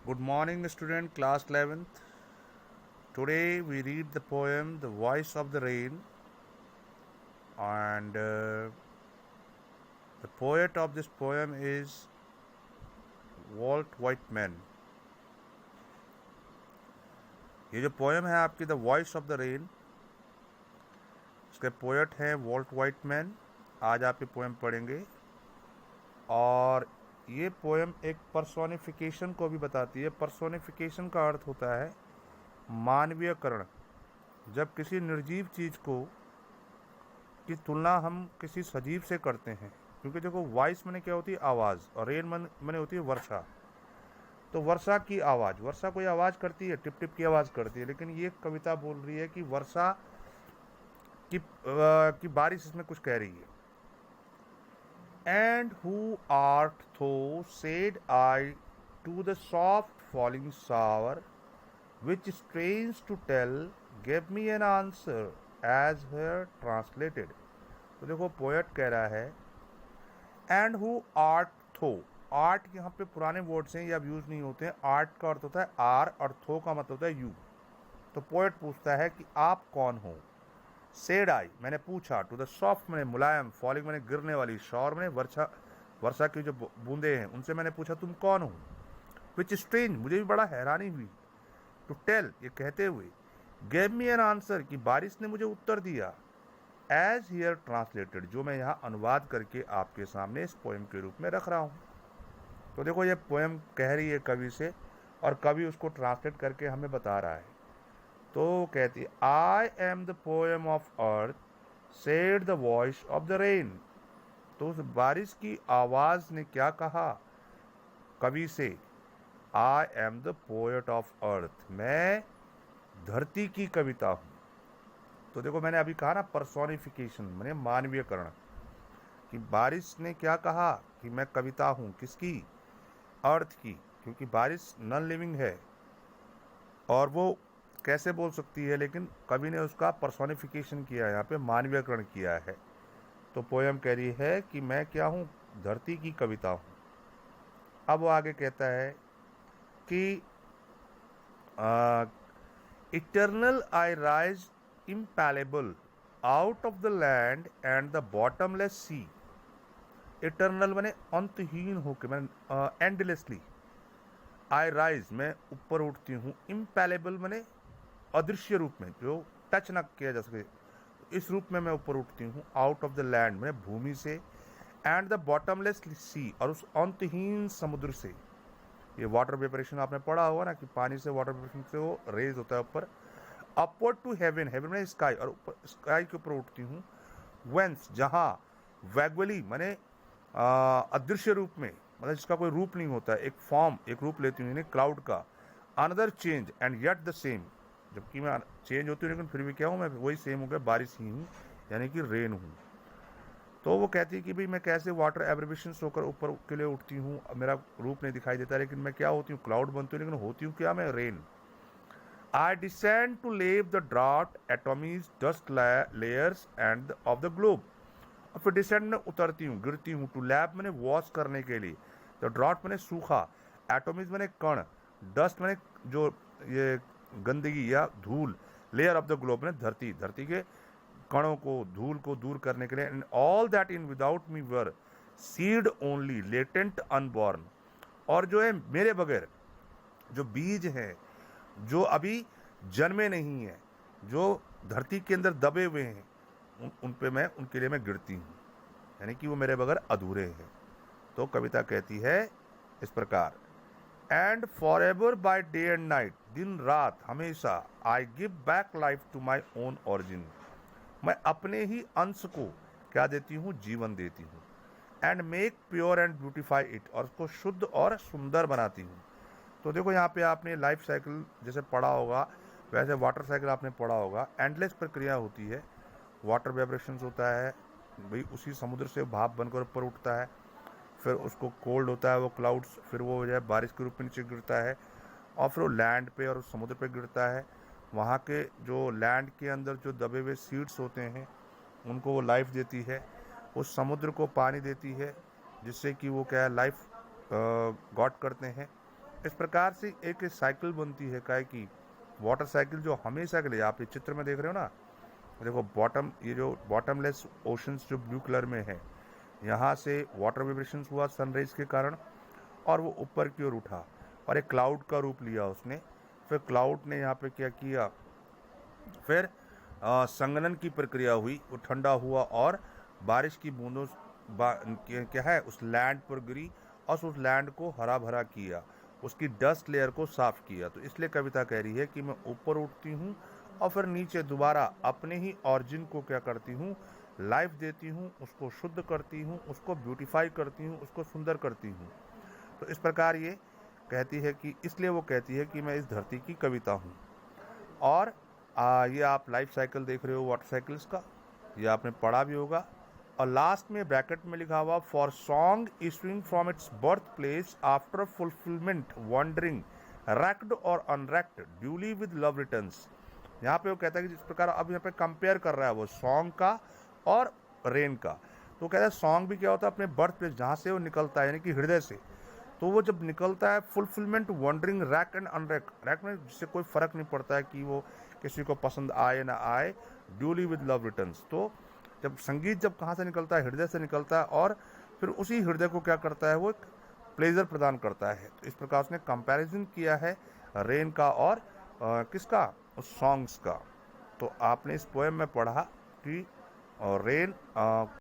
Good morning, student, class 11th. Today we read the poem The Voice of the Rain, and the poet of this poem is Walt Whitman. ये जो poem है आपकी the voice of the rain, इसके poet हैं vault Whiteman. आज आप ये poem पढ़ेंगे और ये पोएम एक पर्सोनिफिकेशन को भी बताती है. पर्सोनिफिकेशन का अर्थ होता है मानवीयकरण. जब किसी निर्जीव चीज़ को की तुलना हम किसी सजीव से करते हैं, क्योंकि देखो वॉइस मैंने क्या होती है आवाज़, और रेन मैंने होती है वर्षा. तो वर्षा की आवाज़, वर्षा कोई आवाज़ करती है, टिप टिप की आवाज़ करती है, लेकिन ये कविता बोल रही है कि वर्षा की बारिश इसमें कुछ कह रही है. And who art thou said I to the soft falling shower which strains to tell, give me an answer as here translated. तो देखो पोएट कह रहा है एंड हु आर्ट थो. आर्ट यहाँ पे पुराने वर्ड्स हैं, ये अब यूज नहीं होते हैं. आर्ट का अर्थ होता है आर और थो का मतलब होता है यू. तो पोएट पूछता है कि आप कौन हो. सेड आई मैंने पूछा, टू द सॉफ्ट मैंने मुलायम, फॉलिंग मैंने गिरने वाली, शॉवर मैंने वर्षा की जो बूंदे हैं उनसे मैंने पूछा तुम कौन हो. विच स्ट्रेंज मुझे भी बड़ा हैरानी हुई. टू टेल ये कहते हुए, गेव मी एन आंसर कि बारिश ने मुझे उत्तर दिया, एज हियर ट्रांसलेटेड जो मैं यहाँ अनुवाद करके आपके सामने इस पोएम के रूप में रख रहा हूँ. तो देखो ये पोएम कह रही है कवि से, और कवि उसको ट्रांसलेट करके हमें बता रहा है. तो कहती है I am the poem of earth said the voice of the rain. तो उस बारिश की आवाज़ ने क्या कहा कवि से, I am the poet of earth, मैं धरती की कविता हूँ. तो देखो मैंने अभी कहा ना पर्सोनिफिकेशन मैंने मानवीयकरण, कि बारिश ने क्या कहा कि मैं कविता हूँ किसकी, अर्थ की, क्योंकि बारिश नॉन लिविंग है और वो कैसे बोल सकती है, लेकिन कवि ने उसका पर्सोनिफिकेशन किया, यहाँ पे मानवीयकरण किया है. तो पोएम कह रही है कि मैं क्या हूँ, धरती की कविता हूँ. अब वो आगे कहता है कि eternal I rise impalpable out of the land and the bottomless sea. Eternal मैंने अंतहीन होकर, मैंने एंडलेसली. आई राइज मैं ऊपर उठती हूँ, इम्पैलेबल मैंने अदृश्य रूप में जो टच ना किया जा सके, इस रूप में मैं ऊपर उठती हूँ. आउट ऑफ द लैंड मैंने भूमि से, एंड द बॉटमलेस सी और उस अंतहीन समुद्र से. ये वाटर वेपरेशन आपने पढ़ा होगा ना, कि पानी से वाटर वेपरेशन से वो रेज होता है ऊपर. अपवर्ड टू हेवन, हेवन में स्काई, और ऊपर स्काई के ऊपर उठती हूँ. वेंस जहाँ, वैग्वली मैंने अदृश्य रूप में, मतलब जिसका कोई रूप नहीं होता है, एक फॉर्म एक रूप लेती हूँ, यानी क्लाउड का. Another change and yet the same, जबकि मैं चेंज होती हूँ लेकिन फिर भी क्या हूँ, मैं वही सेम हो गया, बारिश ही हूँ, यानी कि रेन हूँ. तो वो कहती है कि भाई मैं कैसे वाटर एब्रिवेशन होकर ऊपर के लिए उठती हूँ, मेरा रूप नहीं दिखाई देता, लेकिन मैं क्या होती हूँ, क्लाउड बनती हूँ, लेकिन होती हूँ क्या, मैं rain. I descend to lave the drouth atomies dust layers and of the globe. और फिर डिसेंड में उतरती हूँ, गिरती हूँ. टू लैब मैंने वॉश करने के लिए, द ड्रॉट मैंने सूखा, एटॉमीज मैंने कण, डस्ट मैंने जो ये गंदगी या धूल, लेयर ऑफ द ग्लोब मैंने धरती, धरती के कणों को, धूल को दूर करने के लिए. And all that in without me were seed only latent unborn. और जो है मेरे बगैर जो बीज हैं, जो अभी जन्मे नहीं हैं, जो धरती के अंदर दबे हुए हैं, उन पे मैं, उनके लिए मैं गिरती हूँ, यानी कि वो मेरे बगैर अधूरे हैं. तो कविता कहती है इस प्रकार, and for ever by day and night, दिन रात हमेशा, I give back life to my own origin, मैं अपने ही अंश को क्या देती हूँ, जीवन देती हूँ. And make pure and beautify it, और उसको शुद्ध और सुंदर बनाती हूँ. तो देखो यहाँ पे आपने लाइफ साइकिल जैसे पढ़ा होगा, वैसे वाटर साइकिल आपने पढ़ा होगा. एंडलेस प्रक्रिया होती है, वाटर वाइब्रेशंस होता है, भाई उसी समुद्र से भाप बनकर ऊपर उठता है, फिर उसको कोल्ड होता है वो क्लाउड्स, फिर वो जो है बारिश के रूप में नीचे गिरता है, और फिर वो लैंड पे और समुद्र पे गिरता है. वहाँ के जो लैंड के अंदर जो दबे हुए सीड्स होते हैं उनको वो लाइफ देती है, उस समुद्र को पानी देती है, जिससे कि वो क्या है, लाइफ गॉट करते हैं. इस प्रकार से एक साइकिल बनती है काय की वाटर साइकिल, जो हमेशा के लिए आप ये चित्र में देख रहे हो ना, देखो बॉटम, ये जो बॉटमलेस ओशंस जो ब्लू कलर में है, यहाँ से वाटर वाइब्रेशंस हुआ सनराइज के कारण और वो ऊपर की ओर उठा और एक क्लाउड का रूप लिया उसने। फिर क्लाउड ने यहाँ पे क्या किया, फिर संघनन की प्रक्रिया हुई, वो ठंडा हुआ और बारिश की बूंदों क्या है उस लैंड पर गिरी और उस लैंड को हरा भरा किया, उसकी डस्ट लेयर को साफ किया। तो इसलिए कविता कह रही है कि मैं ऊपर उठती हूँ और फिर नीचे दोबारा अपने ही ऑरिजिन को क्या करती हूँ, लाइफ देती हूँ, उसको शुद्ध करती हूँ, उसको ब्यूटीफाई करती हूँ, उसको सुंदर करती हूँ। तो इस प्रकार ये कहती है कि, इसलिए वो कहती है कि मैं इस धरती की कविता हूँ। और ये आप लाइफ साइकिल देख रहे हो वाटर साइकिल्स का, ये आपने पढ़ा भी होगा। और लास्ट में ब्रैकेट में लिखा हुआ, for song issuing from its birth place after fulfilment wandering reck'd और unreck'd duly with love returns. यहाँ पे वो कहता है कि जिस प्रकार अब यहाँ पे कंपेयर कर रहा है वो सॉन्ग का और रेन का। तो कहता है सॉन्ग भी क्या होता है, अपने बर्थ प्लेस जहाँ से वो निकलता है यानी कि हृदय से, तो वो जब निकलता है fulfilment wandering reck'd and unreck'd, reck'd में जिससे कोई फर्क नहीं पड़ता है कि वो किसी को पसंद आए ना आए, ड्यूली विद लव रिटर्न्स। तो जब संगीत जब कहाँ से निकलता है, हृदय से निकलता है और फिर उसी हृदय को क्या करता है, वो एक प्लेजर प्रदान करता है। तो इस प्रकार उसने कंपैरिजन किया है रेन का और किसका, उस सॉन्ग्स का। तो आपने इस पोएम में पढ़ा कि रेन